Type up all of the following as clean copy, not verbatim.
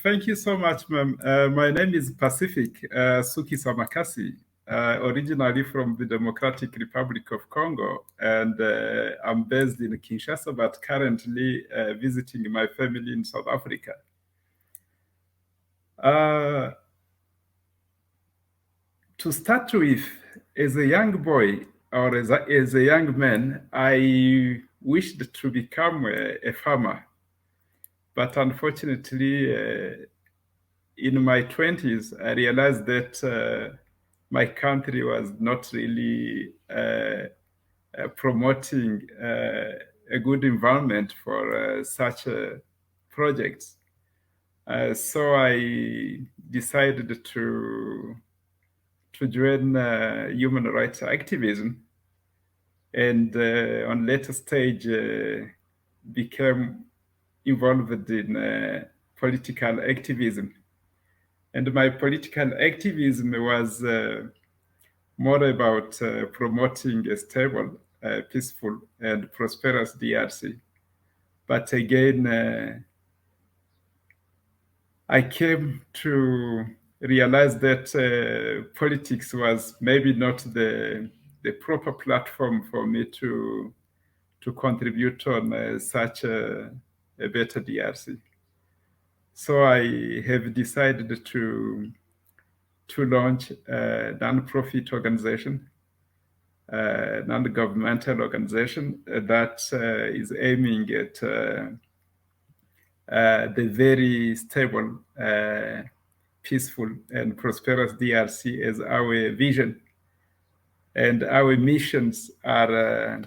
Thank you so much, ma'am. My name is Pacifique Sukisa Makasi, originally from the Democratic Republic of Congo, and I'm based in Kinshasa, but currently visiting my family in South Africa. To start with, as a young boy or as a young man, I wished to become a farmer. But unfortunately, in my 20s, I realized that my country was not really promoting a good environment for such projects. So I decided to join human rights activism, and on later stage became involved in political activism. And my political activism was more about promoting a stable, peaceful, and prosperous DRC. But again, I came to realize that politics was maybe not the proper platform for me to contribute on such a better DRC. So I have decided to launch a non-profit organization, non-governmental organization that is aiming at the very stable, peaceful, and prosperous DRC as our vision. And our missions are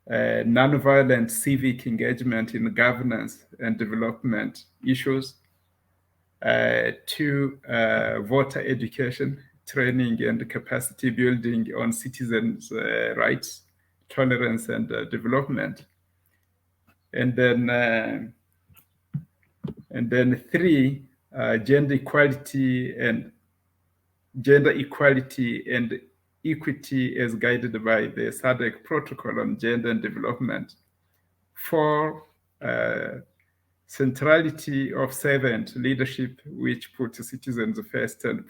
nonviolent civic engagement in governance and development issues, to voter education, training, and capacity building on citizens' rights, tolerance, and development. And then three, gender equality and equity as guided by the SADC Protocol on Gender and Development. Four, centrality of servant leadership, which puts citizens first and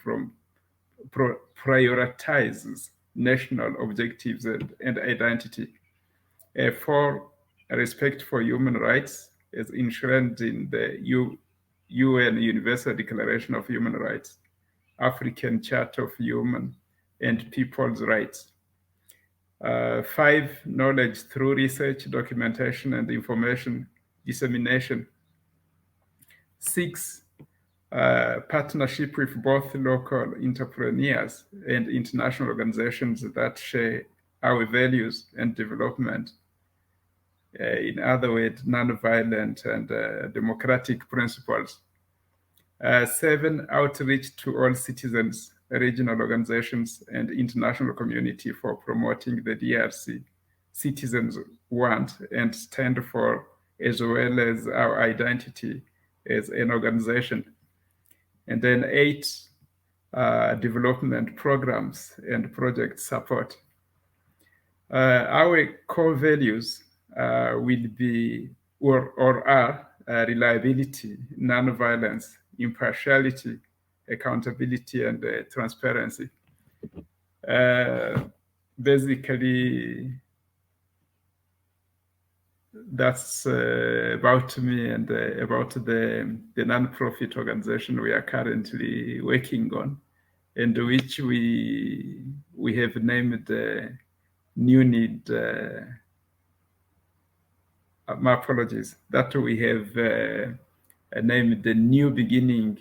prioritizes national objectives and identity. Four, respect for human rights as enshrined in the UN Universal Declaration of Human Rights, African Charter of Human and People's Rights. Five, knowledge through research, documentation, and information dissemination. Six, partnership with both local entrepreneurs and international organizations that share our values and development. In other words, nonviolent and democratic principles. Seven, outreach to all citizens, regional organizations, and international community for promoting the DRC citizens want and stand for, as well as our identity as an organization. And then eight, development programs and project support. Our core values will be or are reliability, nonviolence, impartiality, accountability, and transparency. Basically, that's about me and about the non-profit organization we are currently working on, and which we have named New Need. My apologies. That we have named the New Beginning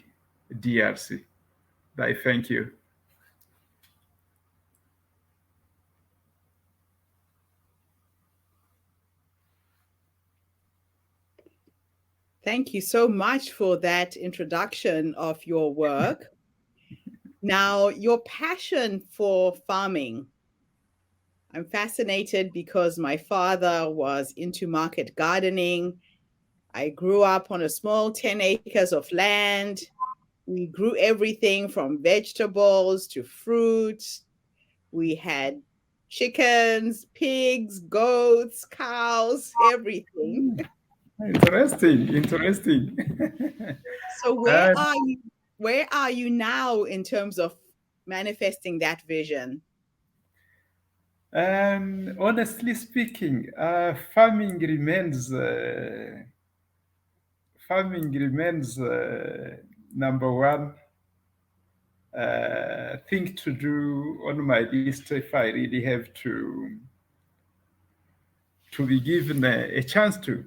DRC. I thank you. Thank you so much for that introduction of your work. Now, your passion for farming. I'm fascinated because my father was into market gardening. I grew up on a small 10 acres of land. We grew everything from vegetables to fruit. We had chickens, pigs, goats, cows, everything. Interesting, interesting. So Uh, where are you now in terms of manifesting that vision? honestly speaking, farming remains number one thing to do on my list if I really have to be given a chance to.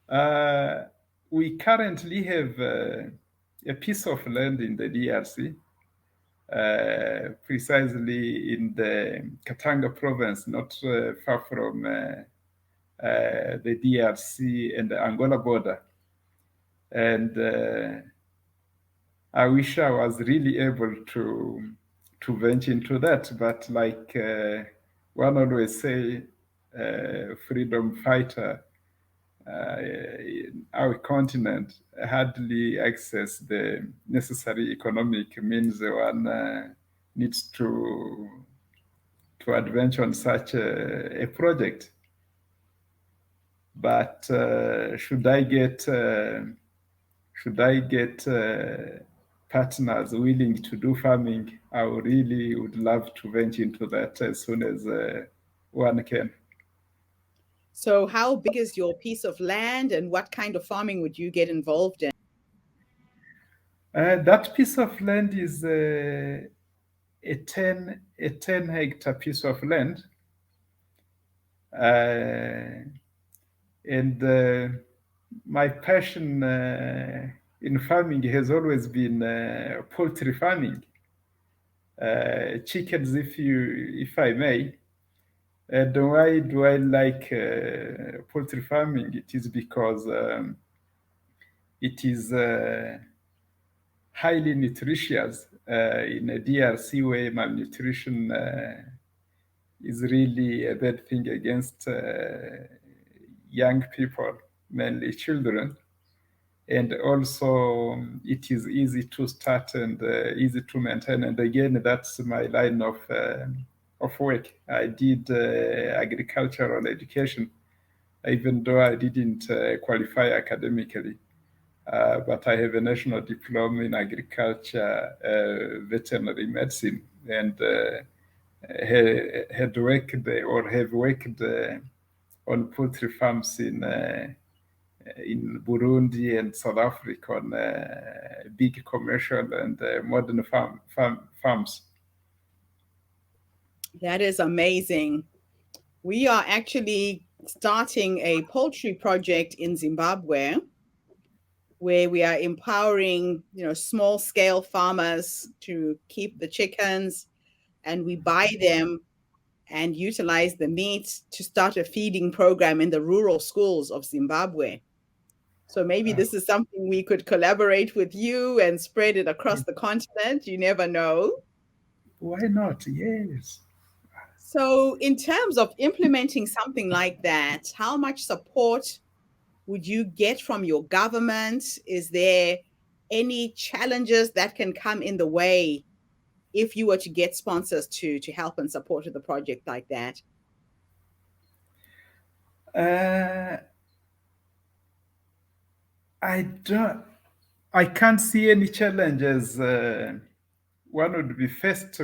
Uh, we currently have a piece of land in the DRC, precisely in the Katanga province, not far from the DRC and the Angola border. And I wish I was really able to venture into that, but like one always say, freedom fighter in our continent hardly access the necessary economic means one needs to adventure on such a project. But should I get partners willing to do farming, I really would love to venture into that as soon as one can. So how big is your piece of land and what kind of farming would you get involved in? That piece of land is a 10 hectare piece of land, and my passion in farming has always been poultry farming, chickens, if I may. And why do I like poultry farming? It is because it is highly nutritious in a DRC where malnutrition is really a bad thing against young people, mainly children. And also, it is easy to start and easy to maintain. And again, that's my line of work. I did agricultural education, even though I didn't qualify academically. But I have a national diploma in agriculture, veterinary medicine, and had worked or have worked on poultry farms in Burundi and South Africa on big commercial and modern farms. That is amazing. We are actually starting a poultry project in Zimbabwe where we are empowering, small scale farmers to keep the chickens, and we buy them and utilize the meat to start a feeding program in the rural schools of Zimbabwe. So maybe Uh, this is something we could collaborate with you and spread it across the continent. You never know. why not? Yes. So, in terms of implementing something like that, how much support would you get from your government? Is there any challenges that can come in the way if you were to get sponsors to help and support the project like that? Uh, I don't. I can't see any challenges one would be faced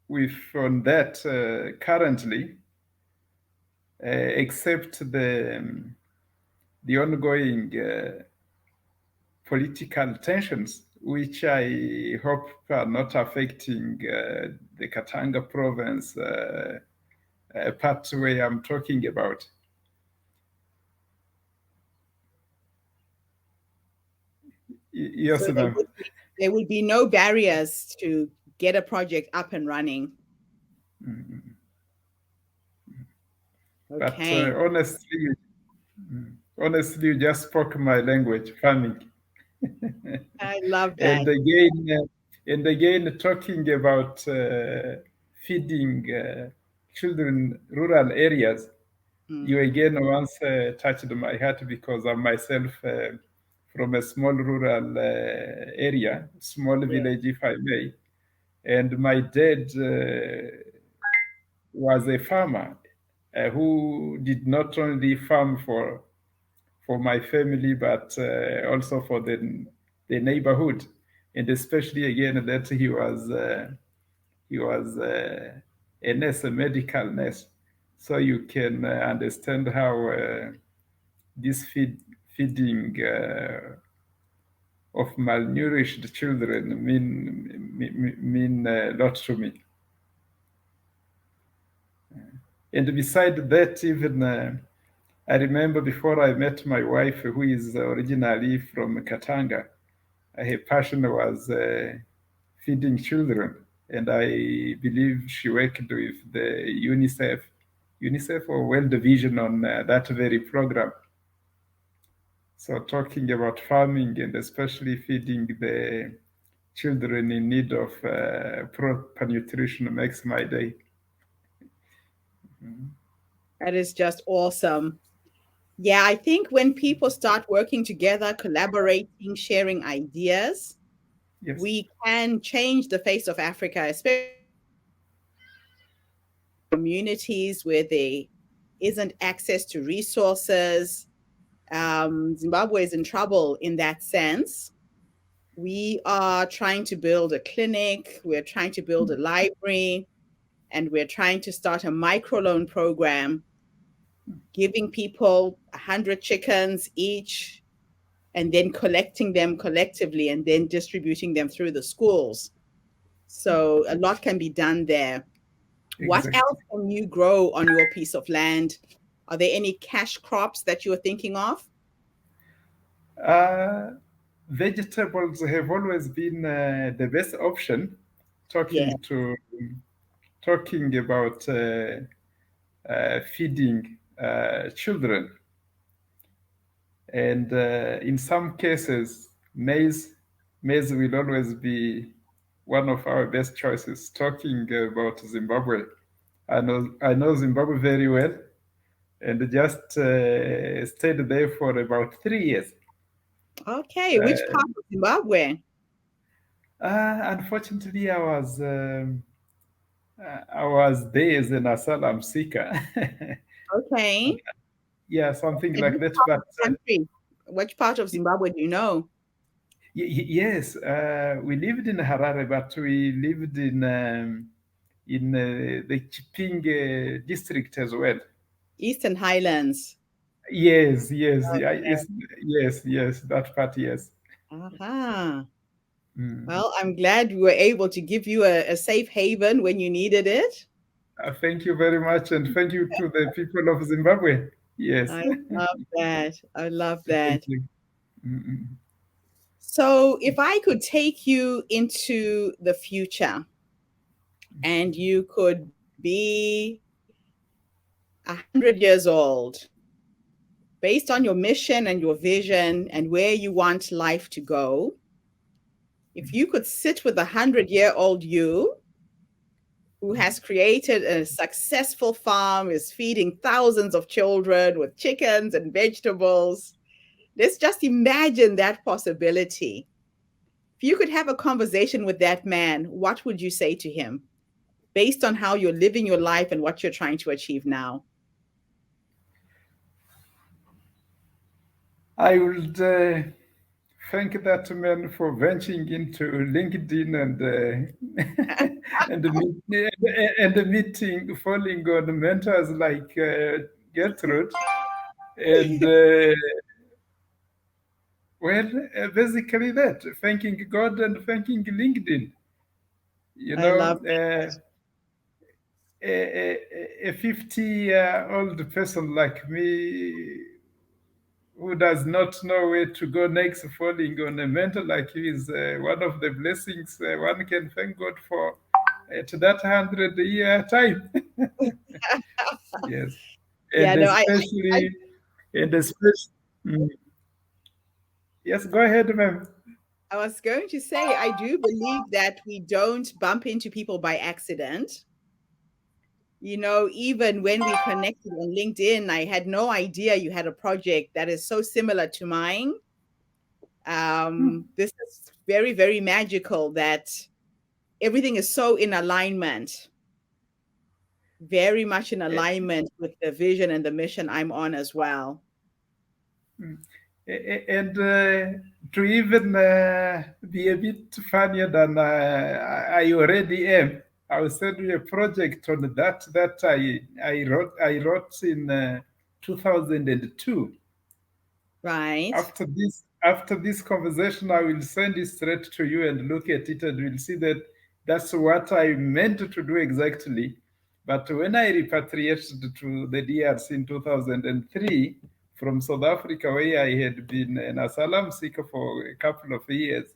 with on that currently, except the ongoing political tensions, which I hope are not affecting the Katanga province part where I'm talking about. So Yes, ma'am. there would be no barriers to get a project up and running. But Okay, honestly, you just spoke my language, farming. I love that. And again, talking about feeding children rural areas, you Mm, again once touched my heart because I'm myself from a small rural area, small yeah. village, if I may. And my dad was a farmer who did not only farm for for my family, but also for the neighborhood, and especially again that he was a nurse, a medical nurse, so you can understand how this feeding of malnourished children mean a lot to me. And beside that, even I remember before I met my wife, who is originally from Katanga, her passion was feeding children, and I believe she worked with the UNICEF or World Vision on that very program. So talking about farming and especially feeding the children in need of proper nutrition makes my day. That is just awesome. Yeah, I think when people start working together, collaborating, sharing ideas, Yes, we can change the face of Africa, especially communities where there isn't access to resources. Zimbabwe is in trouble in that sense. We are trying to build a clinic, we're trying to build a library, and we're trying to start a microloan program, giving people 100 chickens each and then collecting them collectively and then distributing them through the schools. So a lot can be done there. What exactly. else can you grow on your piece of land? Are there any cash crops that you're thinking of? Uh, Vegetables have always been the best option. Yeah, Talking to talking about feeding children, and in some cases, maize will always be one of our best choices. Talking about Zimbabwe, I know Zimbabwe very well, and just stayed there for about 3 years. okay. Which part of Zimbabwe? Unfortunately, I was there as an asylum seeker. Okay. Yeah, something And like which that. part But of the country? Which part of Zimbabwe do you know? yes, we lived in Harare, but we lived in the Chipinge district as well. Eastern Highlands. Yes, yes, yeah, yes, that part, yes. Aha. Mm. Well, I'm glad we were able to give you a safe haven when you needed it. Thank you very much, and thank you to the people of Zimbabwe. Yes, I love that. I love thank that. you. Mm-mm. So, if I could take you into the future and you could be 100 years old, based on your mission and your vision and where you want life to go, if you could sit with a 100-year-old you who has created a successful farm, is feeding thousands of children with chickens and vegetables, let's just imagine that possibility. If you could have a conversation with that man, what would you say to him based on how you're living your life and what you're trying to achieve now? I would thank that man for venturing into LinkedIn and and meeting, falling on mentors like Gertrude, and well, basically that, thanking God and thanking LinkedIn. You I know, love a 50-year-old person like me who does not know where to go next, falling on a mentor like you is one of the blessings one can thank God for at that 100-year time. Yes, Yeah, and no, I especially, and especially, mm, yes, go ahead, ma'am. I was going to say, I do believe that we don't bump into people by accident. Even when we connected on LinkedIn, I had no idea you had a project that is so similar to mine. This is very, very magical that everything is so in alignment, very much in alignment with the vision and the mission I'm on as well. And to even be a bit funnier than I already am, I will send you a project on that I wrote in 2002. Right. After this conversation, I will send it straight to you and look at it, and you'll see that that's what I meant to do exactly. But when I repatriated to the DRC in 2003 from South Africa, where I had been an asylum seeker for a couple of years,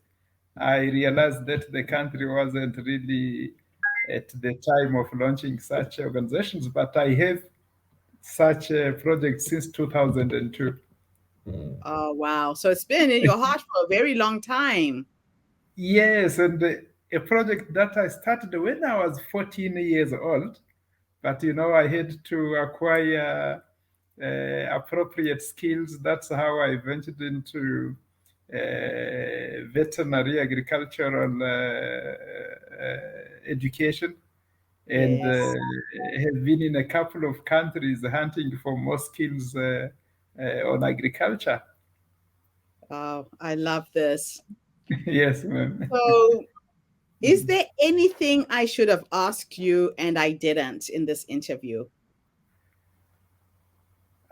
I realized that the country wasn't really at the time of launching such organizations, but I have such a project since 2002. Oh, wow. So it's been in your heart for a very long time. Yes, and a project that I started when I was 14 years old, but I had to acquire appropriate skills. That's how I ventured into veterinary agricultural education, and Yes. have been in a couple of countries hunting for more skills on agriculture. Oh, I love this. Yes, ma'am. So, is there anything I should have asked you and I didn't in this interview?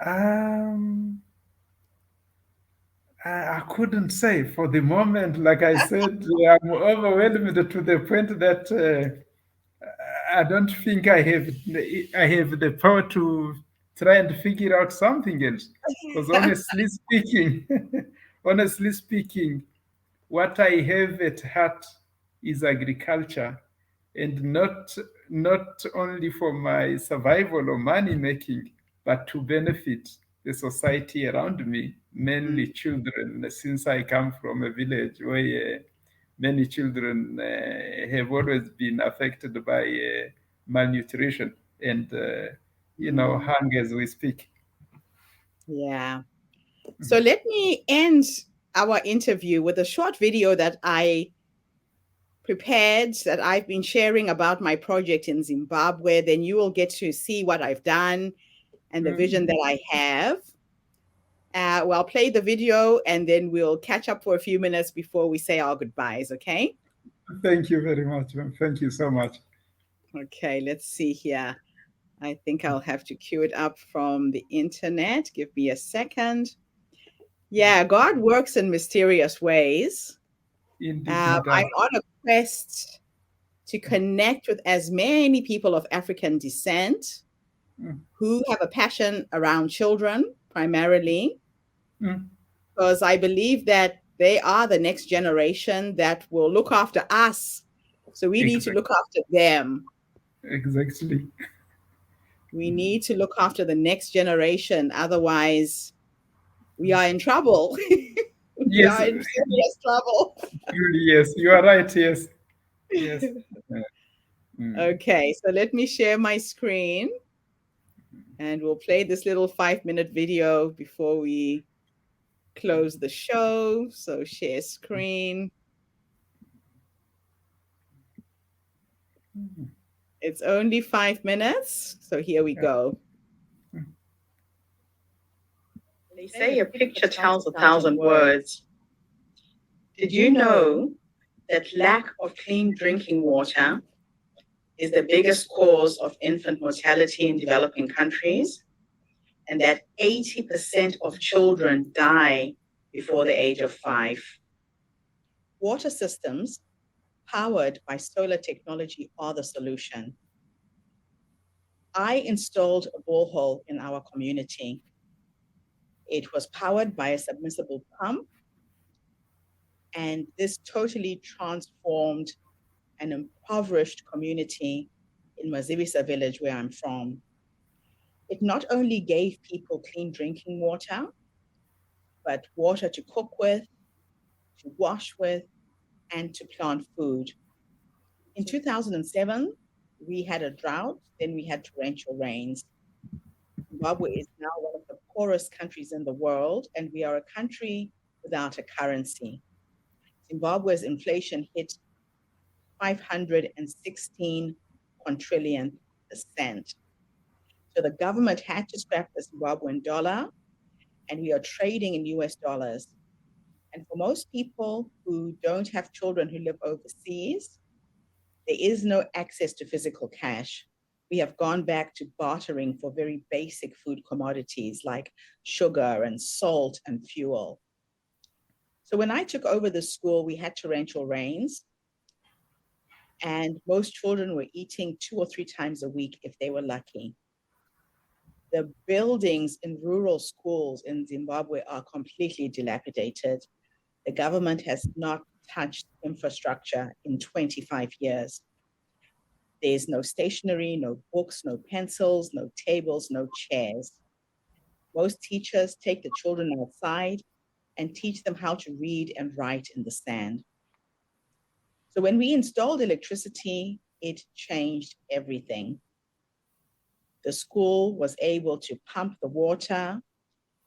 Um, I couldn't say for the moment. Like I said, I'm overwhelmed to the point that I don't think I have the power to try and figure out something else. Because honestly speaking, what I have at heart is agriculture, and not only for my survival or money making, but to benefit the society around me, mainly Mm, children, since I come from a village where many children have always been affected by malnutrition and mm, hunger as we speak. yeah. So let me end our interview with a short video that I prepared that I've been sharing about my project in Zimbabwe. Then you will get to see what I've done and the vision Mm. that I have. Well, I'll play the video and then we'll catch up for a few minutes before we say our goodbyes, okay? Thank you very much, ma'am. Thank you so much. Okay, let's see here. I think I'll have to cue it up from the internet. Give me a second. Yeah, God works in mysterious ways. Indeed, he I'm does. on a quest to connect with as many people of African descent Mm, who have a passion around children, primarily, mm. because I believe that they are the next generation that will look after us. So we need to Exactly. look after them. Exactly. We need to look after the next generation. Otherwise, we are in trouble. We Yes, are in serious trouble. truly, yes. You are right. Yes. Yes. Uh, mm, Okay, so let me share my screen and we'll play this little 5-minute video before we close the show. So share screen. It's only 5 minutes. So here we yeah. go. Mm. They say a picture tells 1,000 words. Did you know that lack of clean drinking water is the biggest cause of infant mortality in developing countries? And that 80% of children die before the age of 5. Water systems powered by solar technology are the solution. I installed a borehole in our community. It was powered by a submersible pump, and this totally transformed an impoverished community in Mazivisa village, where I'm from. It not only gave people clean drinking water, but water to cook with, to wash with, and to plant food. In 2007, we had a drought, then we had torrential rains. Zimbabwe is now one of the poorest countries in the world, and we are a country without a currency. Zimbabwe's inflation hit 516 quadrillion percent. So the government had to scrap the Zimbabwean dollar and we are trading in US dollars. And for most people who don't have children who live overseas, there is no access to physical cash. We have gone back to bartering for very basic food commodities like sugar and salt and fuel. So when I took over the school, we had torrential rains, and most children were eating 2 or 3 times a week if they were lucky. The buildings in rural schools in Zimbabwe are completely dilapidated. The government has not touched infrastructure in 25 years. There's no stationery, no books, no pencils, no tables, no chairs. Most teachers take the children outside and teach them how to read and write in the sand. So when we installed electricity, it changed everything. The school was able to pump the water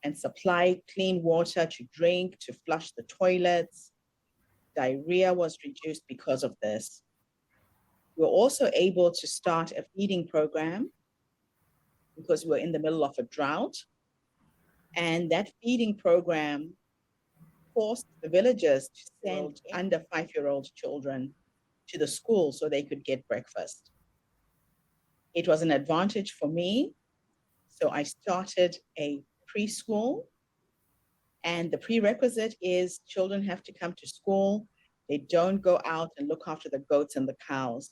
and supply clean water to drink, to flush the toilets. Diarrhea was reduced because of this. We were also able to start a feeding program because we were in the middle of a drought. And that feeding program forced the villagers to send under 5-year-old children to the school so they could get breakfast. It was an advantage for me. So I started a preschool, and the prerequisite is children have to come to school. They don't go out and look after the goats and the cows.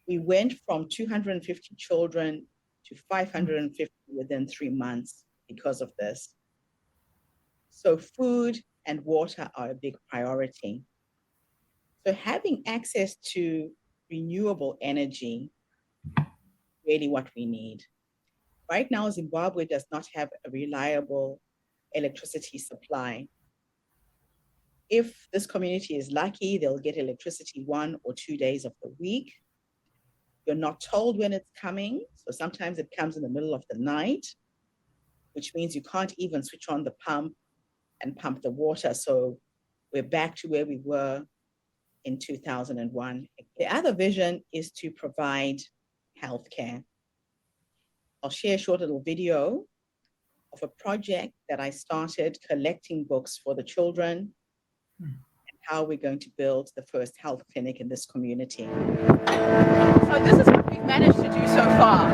We went from 250 children to 550 within 3 months because of this. So food and water are a big priority. So having access to renewable energy, really what we need. Right now, Zimbabwe does not have a reliable electricity supply. If this community is lucky, they'll get electricity 1 or 2 days of the week. You're not told when it's coming. So sometimes it comes in the middle of the night, which means you can't even switch on the pump and pump the water. So we're back to where we were in 2001. The other vision is to provide healthcare. I'll share a short little video of a project that I started collecting books for the children and how we're going to build the first health clinic in this community. So this is what we've managed to do so far.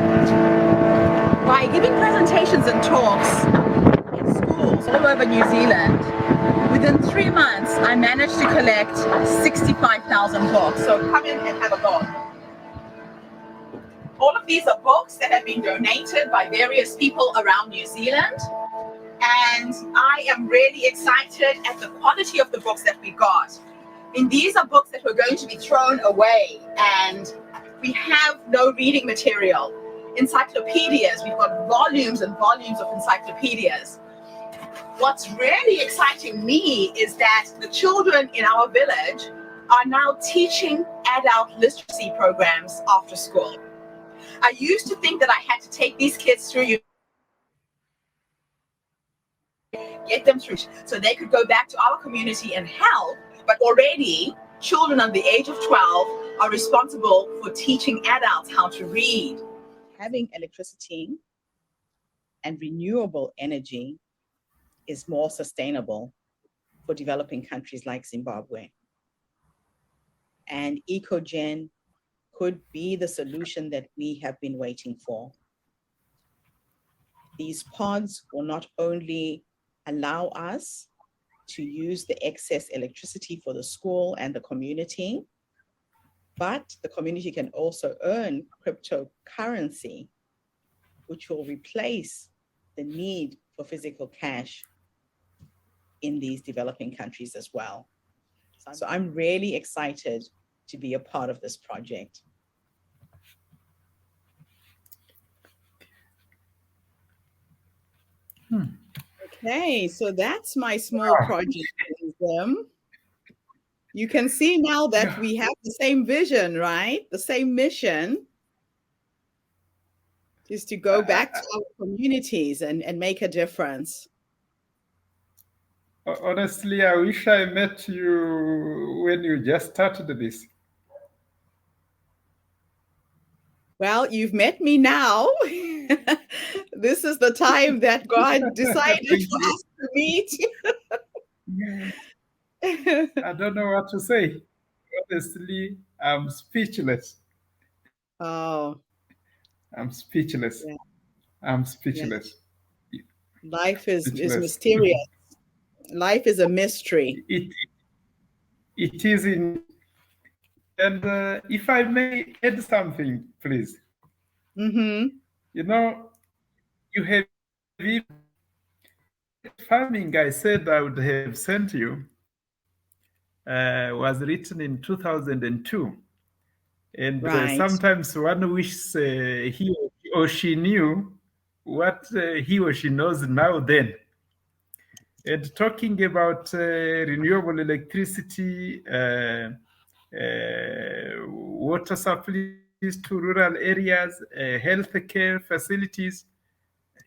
By giving presentations and talks in schools all over New Zealand, within 3 months, I managed to collect 65,000 books. So come in and have a look. All of these are books that have been donated by various people around New Zealand. And I am really excited at the quality of the books that we got. And these are books that were going to be thrown away, and we have no reading material. Encyclopedias, we've got volumes and volumes of encyclopedias. What's really exciting me is that the children in our village are now teaching adult literacy programs after school. I used to think that I had to take these kids through, get them through so they could go back to our community and help, but already children under the age of 12 are responsible for teaching adults how to read. Having electricity and renewable energy is more sustainable for developing countries like Zimbabwe. And EcoGen could be the solution that we have been waiting for. These pods will not only allow us to use the excess electricity for the school and the community, but the community can also earn cryptocurrency, which will replace the need for physical cash in these developing countries as well. So I'm really excited to be a part of this project. Okay, so that's my small project. You can see now that we have the same vision, right? The same mission is to go back to our communities and make a difference. Honestly, I wish I met you when you just started this. Well, you've met me now. This is the time that God decided Thank for you. us to meet. Yeah, I don't know what to say. Honestly, I'm speechless. Oh, I'm speechless. yeah, I'm yeah. speechless. Life is Speechless. mysterious. Life is a mystery. It it is indeed. And if I may add something, please. Mm-hmm. You know, you have even that farming I said I would have sent you was written in 2002. And Right. sometimes one wishes he or she knew what he or she knows now then. And talking about renewable electricity, water supplies to rural areas, healthcare facilities,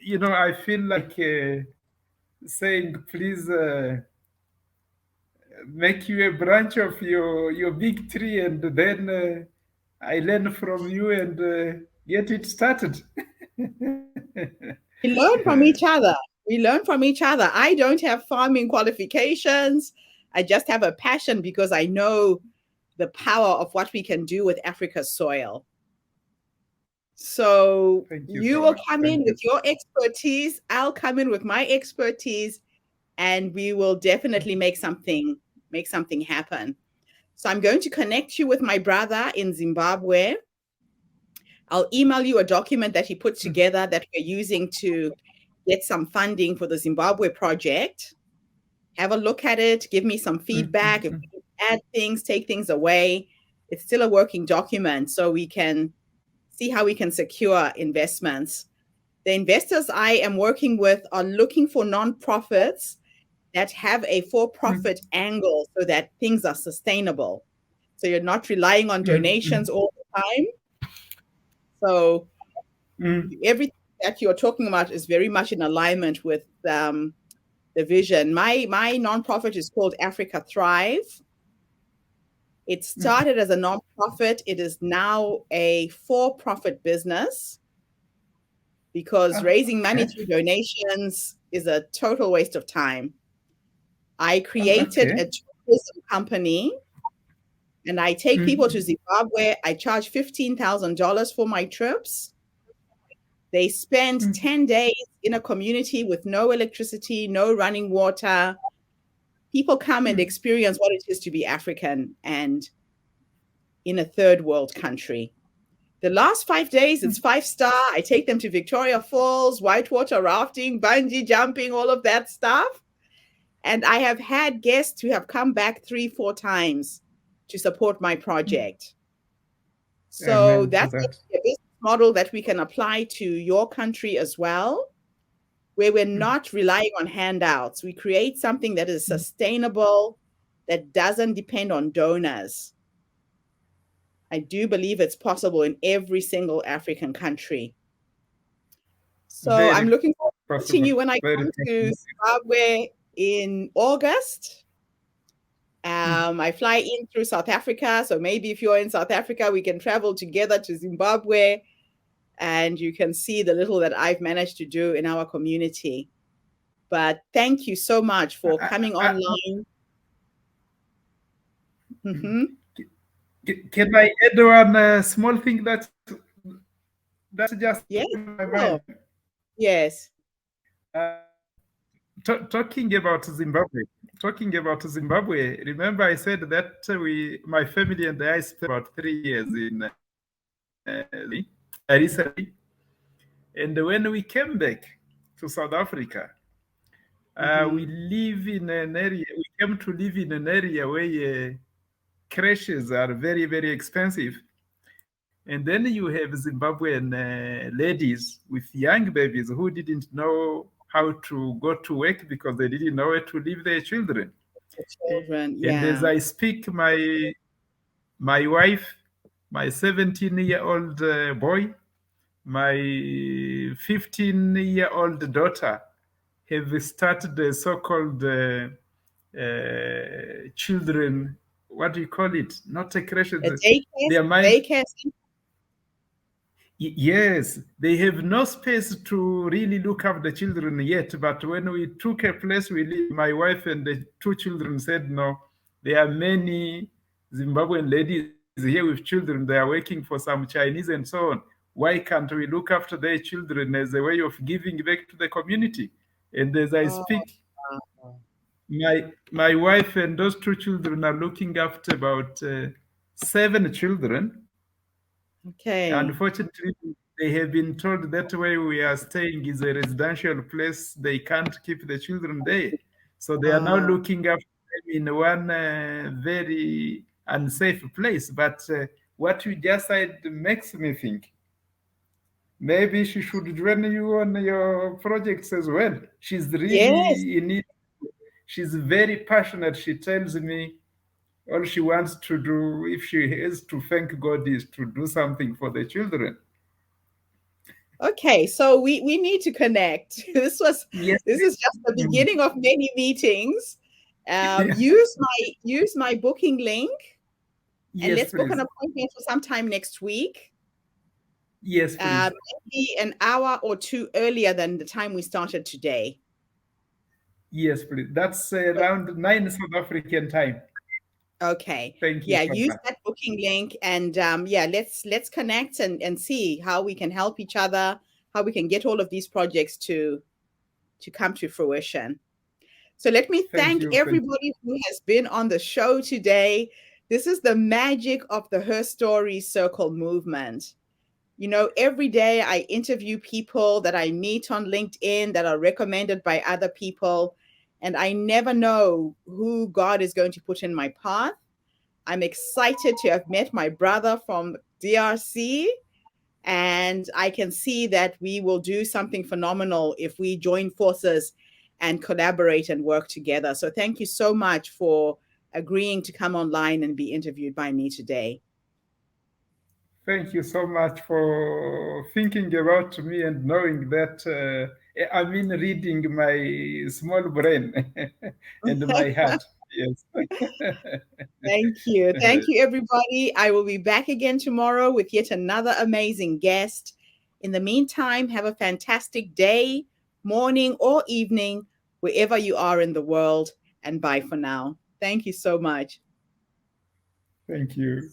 I feel like saying, please make you a branch of your big tree, and then I learn from you and get it started. We learn from each other. We learn from each other. I don't have farming qualifications. I just have a passion because I know the power of what we can do with Africa's soil. So Thank you you so will much. come in Thank with you. your expertise. I'll come in with my expertise, and we will definitely make something happen. So I'm going to connect you with my brother in Zimbabwe. I'll email you a document that he put together that we're using to get some funding for the Zimbabwe project. Have a look at it, give me some feedback. If Mhm. we need to add things, take things away, it's still a working document so we can see how we can secure investments. The investors I am working with are looking for nonprofits that have a for-profit angle so that things are sustainable. So you're not relying on donations Mhm. all the time. So Mhm. everything that you're talking about is very much in alignment with the vision. My nonprofit is called Africa Thrive. It started as a nonprofit. It is now a for-profit business because raising money Okay. through donations is a total waste of time. I created a Okay. tourism company and I take people to Mhm. Zimbabwe. I charge $15,000 for my trips. They spend 10 days in a community with no electricity, no running water. People come and experience what it is to be African and in a third world country. The last 5 days, it's 5 star. I take them to Victoria Falls, whitewater rafting, bungee jumping, all of that stuff. And I have had guests who have come back 3, 4 times to support my project. So Amen to that's that. a business model that we can apply to your country as well, where we're not relying on handouts. We create something that is sustainable, that doesn't depend on donors. I do believe it's possible in every single African country. So I'm Very looking forward to meeting possible. you when I Very come to possible. Zimbabwe in August. I fly in through South Africa. So maybe if you're in South Africa, we can travel together to Zimbabwe and you can see the little that I've managed to do in our community. But thank you so much for I, coming I, online. Mm-hmm. can I add one small thing that just Yes, came to my sure. mind? Yes. Uh, talking about Zimbabwe, remember I said that my family and I spent about 3 years in recently, and when we came back to South Africa, we Mm-hmm. live in an area. We came to live in an area where crashes are very, very expensive. And then you have Zimbabwean ladies with young babies who didn't know how to go to work because they didn't know where to leave their children. The children, And as yeah. I speak, my wife, my 17-year-old boy, my 15-year-old daughter have started the so-called children. What do you call it? Not a crash. A daycare, Their mind. daycare. Yes, they have no space to really look after the children yet. But when we took a place we live, my wife and the two children said, no, there are many Zimbabwean ladies here with children. They are working for some Chinese and so on. Why can't we look after their children as a way of giving back to the community? And as I Oh, speak, wow. my wife and those two children are looking after about seven children. Okay. Unfortunately, they have been told that where we are staying is a residential place. They can't keep the children there. So they are now Oh, looking after them in one very unsafe place. But what you just said makes me think maybe she should join you on your projects as well. She's yes. really in it. She's very passionate. She tells me all she wants to do, if she has to thank God, is to do something for the children. Okay, so we need to connect. Yes, This is just the mm, beginning of many meetings. yeah. Use my booking link, and Yes, let's book an please. appointment for sometime next week. Yes, please. Maybe an hour or two earlier than the time we started today. Yes, please. That's around 9 South African time. Okay. Thank you Yeah, so use much. that booking link, and yeah, let's connect and see how we can help each other, how we can get all of these projects to come to fruition. So let me Thank thank you. Thank you. everybody who has been on the show today. This is the magic of the Her Story Circle movement. You know, every day I interview people that I meet on LinkedIn that are recommended by other people, and I never know who God is going to put in my path. I'm excited to have met my brother from DRC, and I can see that we will do something phenomenal if we join forces and collaborate and work together. So thank you so much for agreeing to come online and be interviewed by me today. Thank you so much for thinking about me and knowing that, I mean, reading my small brain and my heart. Yes. Thank you. Thank you, everybody. I will be back again tomorrow with yet another amazing guest. In the meantime, have a fantastic day, morning, or evening, wherever you are in the world. And bye for now. Thank you so much. Thank you.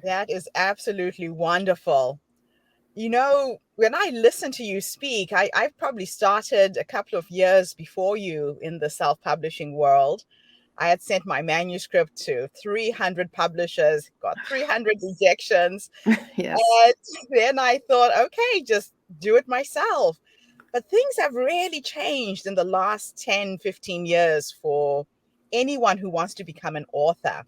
That is absolutely wonderful. You know, when I listen to you speak, I've probably started a couple of years before you in the self publishing world. I had sent my manuscript to 300 publishers, got 300 rejections. Yes. And then I thought, okay, just do it myself. But things have really changed in the last 10, 15 years for anyone who wants to become an author.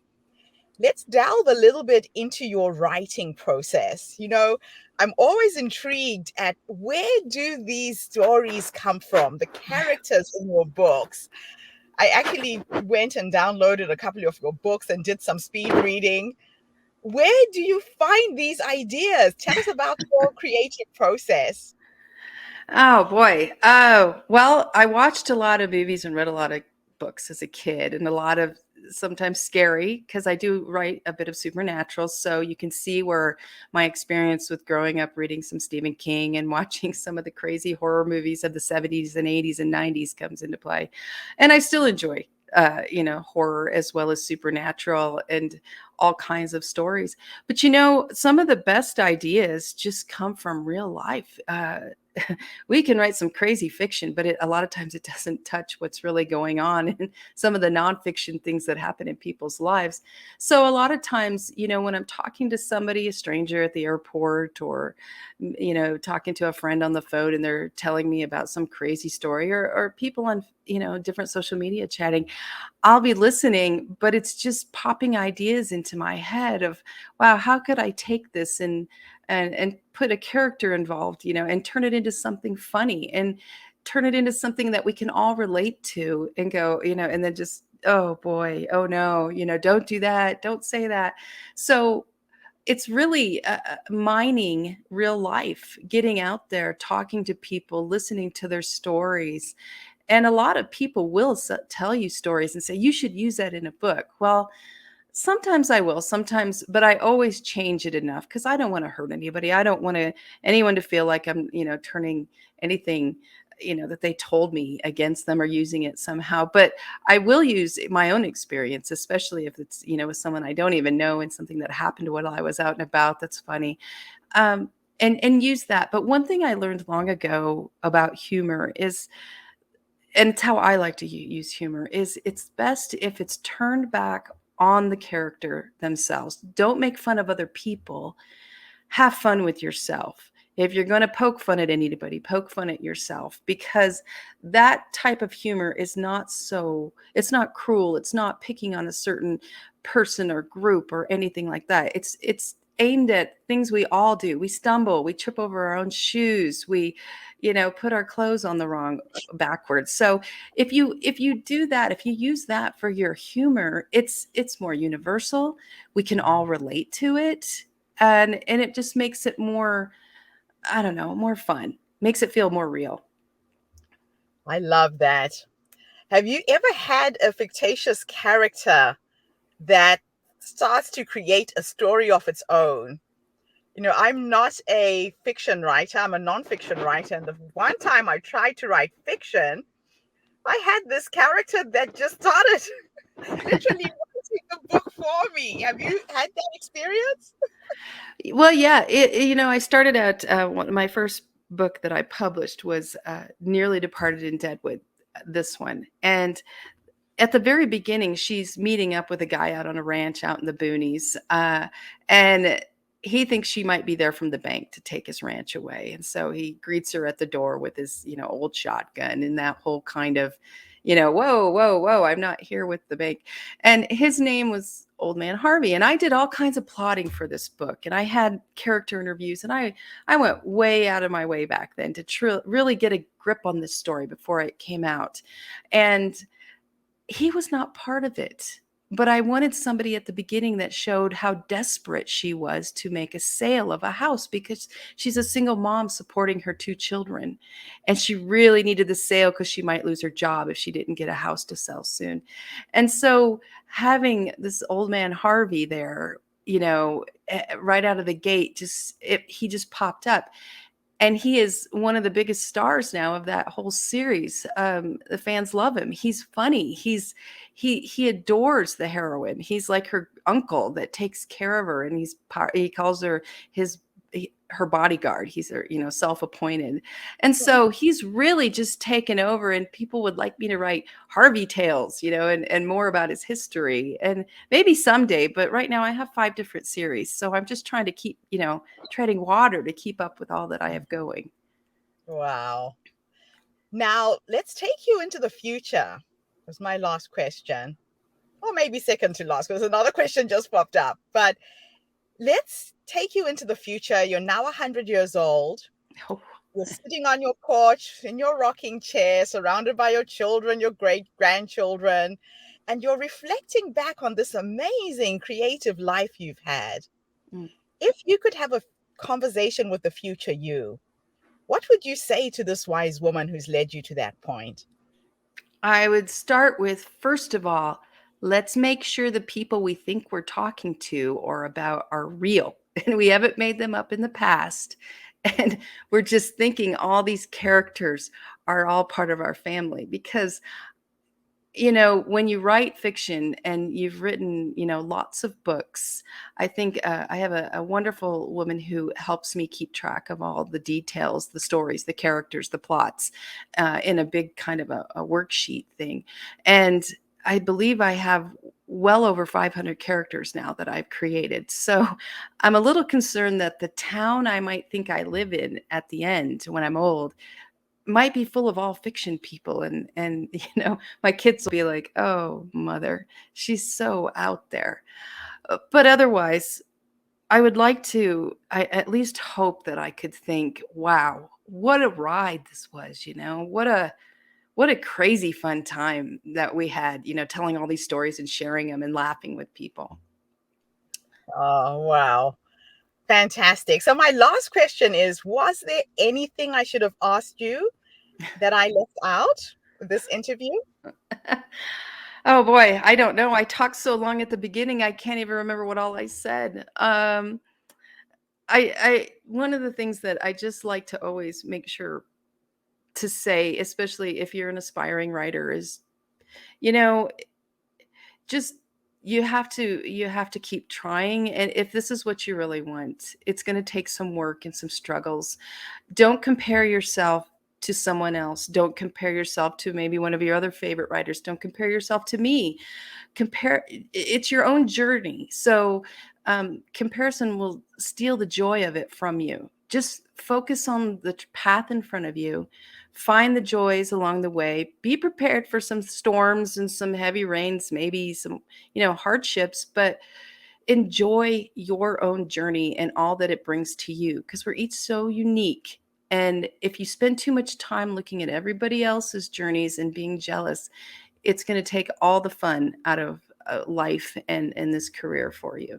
Let's delve a little bit into your writing process. You know, I'm always intrigued at where do these stories come from, the characters in your books. I actually went and downloaded a couple of your books and did some speed reading. Where do you find these ideas? Tell us about your creative process. Oh boy. Oh, well, I watched a lot of movies and read a lot of books as a kid, and a lot of sometimes scary because I do write a bit of supernatural. So you can see where my experience with growing up reading some Stephen King and watching some of the crazy horror movies of the 70s and 80s and 90s comes into play. And I still enjoy horror as well as supernatural and all kinds of stories. But some of the best ideas just come from real life. We can write some crazy fiction, but a lot of times it doesn't touch what's really going on and some of the nonfiction things that happen in people's lives. So a lot of times, when I'm talking to somebody, a stranger at the airport, or talking to a friend on the phone, and they're telling me about some crazy story, or people on different social media chatting, I'll be listening, but it's just popping ideas into my head of, wow, how could I take this and put a character involved, and turn it into something funny, and turn it into something that we can all relate to, and go, and then just, oh boy, oh no, don't do that, don't say that. So it's really mining real life, getting out there, talking to people, listening to their stories, And a lot of people will tell you stories and say, you should use that in a book. Well, sometimes I will, sometimes, but I always change it enough because I don't want to hurt anybody. I don't want anyone to feel like I'm, turning anything, that they told me against them or using it somehow. But I will use my own experience, especially if it's, with someone I don't even know and something that happened while I was out and about that's funny. And use that. But one thing I learned long ago about humor is, and it's how I like to use humor, is it's best if it's turned back on the character themselves. Don't make fun of other people. Have fun with yourself. If you're going to poke fun at anybody, poke fun at yourself, because that type of humor is it's not cruel. It's not picking on a certain person or group or anything like that. It's aimed at things we all do. We stumble, we trip over our own shoes, we put our clothes on the wrong backwards. So if you do that, if you use that for your humor, it's more universal. We can all relate to it, and it just makes it more, I don't know, more fun, makes it feel more real. I love that. Have you ever had a fictitious character that starts to create a story of its own? I'm not a fiction writer, I'm a nonfiction writer. And the one time I tried to write fiction, I had this character that just started literally writing the book for me. Have you had that experience? Well, yeah, I started out, my first book that I published was Nearly Departed in Deadwood, this one. And at the very beginning, she's meeting up with a guy out on a ranch out in the boonies. And he thinks she might be there from the bank to take his ranch away. And so he greets her at the door with his, old shotgun and that whole kind of, whoa, whoa, whoa, I'm not here with the bank. And his name was Old Man Harvey. And I did all kinds of plotting for this book. And I had character interviews. And I went way out of my way back then to really get a grip on this story before it came out. And he was not part of it. But I wanted somebody at the beginning that showed how desperate she was to make a sale of a house, because she's a single mom supporting her 2 children. And she really needed the sale because she might lose her job if she didn't get a house to sell soon. And so having this Old Man Harvey there, right out of the gate, he just popped up. And he is one of the biggest stars now of that whole series. The fans love him. He's funny. He adores the heroine. He's like her uncle that takes care of her, and he calls her her bodyguard. He's her, self-appointed. And so he's really just taken over, and people would like me to write Harvey tales, and more about his history, and maybe someday, but right now I have 5 different series. So I'm just trying to keep, treading water to keep up with all that I have going. Wow. Now let's take you into the future. Was my last question, or maybe second to last, because another question just popped up. But let's take you into the future. You're now 100 years old. Oh. You're sitting on your porch in your rocking chair, surrounded by your children, your great-grandchildren, and you're reflecting back on this amazing creative life you've had. If you could have a conversation with the future you, what would you say to this wise woman who's led you to that point? I would start with, first of all, let's make sure the people we think we're talking to or about are real, and we haven't made them up in the past. And we're just thinking all these characters are all part of our family. Because, when you write fiction and you've written, lots of books, I think I have a wonderful woman who helps me keep track of all the details, the stories, the characters, the plots, in a big kind of a worksheet thing. And I believe I have well over 500 characters now that I've created. So I'm a little concerned that the town I might think I live in at the end, when I'm old, might be full of all fiction people. And my kids will be like, oh, mother, she's so out there. But otherwise, I would like to, I at least hope that I could think, wow, what a ride this was, what a crazy fun time that we had, telling all these stories and sharing them and laughing with people. Oh, wow. Fantastic. So my last question is, was there anything I should have asked you that I left out? this interview? Oh boy, I don't know. I talked so long at the beginning, I can't even remember what all I said. I one of the things that I just like to always make sure to say, especially if you're an aspiring writer, is, you know, just you have to keep trying. And if this is what you really want, it's going to take some work and some struggles. Don't compare yourself to someone else. Don't compare yourself to maybe one of your other favorite writers. Don't compare yourself to me. It's your own journey. So comparison will steal the joy of it from you. Just focus on the path in front of you. Find the joys along the way. Be prepared for some storms and some heavy rains, maybe some, hardships, but enjoy your own journey and all that it brings to you, because we're each so unique. And if you spend too much time looking at everybody else's journeys and being jealous, it's going to take all the fun out of life and this career for you.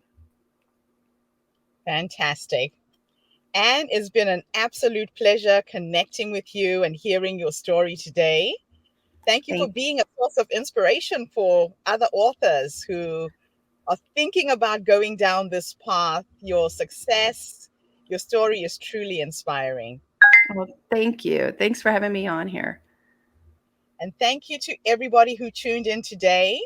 Fantastic. Anne, it's been an absolute pleasure connecting with you and hearing your story today. Thank you for being a source of inspiration for other authors who are thinking about going down this path. Your success, your story is truly inspiring. Well, thank you. Thanks for having me on here. And thank you to everybody who tuned in today.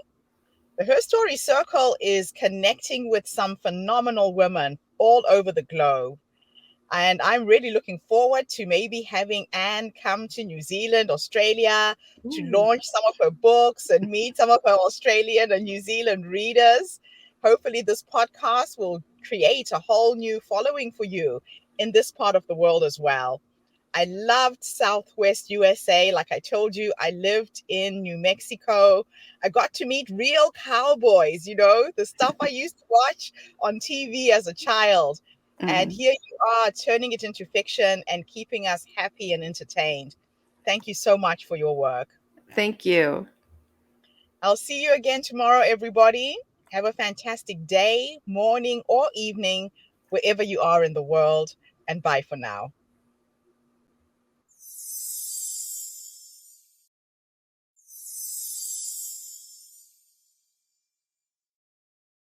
The Her Story Circle is connecting with some phenomenal women all over the globe. And I'm really looking forward to maybe having Anne come to New Zealand, Australia, to launch some of her books and meet some of her Australian and New Zealand readers. Hopefully this podcast will create a whole new following for you in this part of the world as well. I loved Southwest USA. Like I told you, I lived in New Mexico. I got to meet real cowboys, the stuff I used to watch on TV as a child. And here you are turning it into fiction and keeping us happy and entertained. Thank you so much for your work. Thank you. I'll see you again tomorrow, everybody. Have a fantastic day, morning, or evening, wherever you are in the world. And bye for now.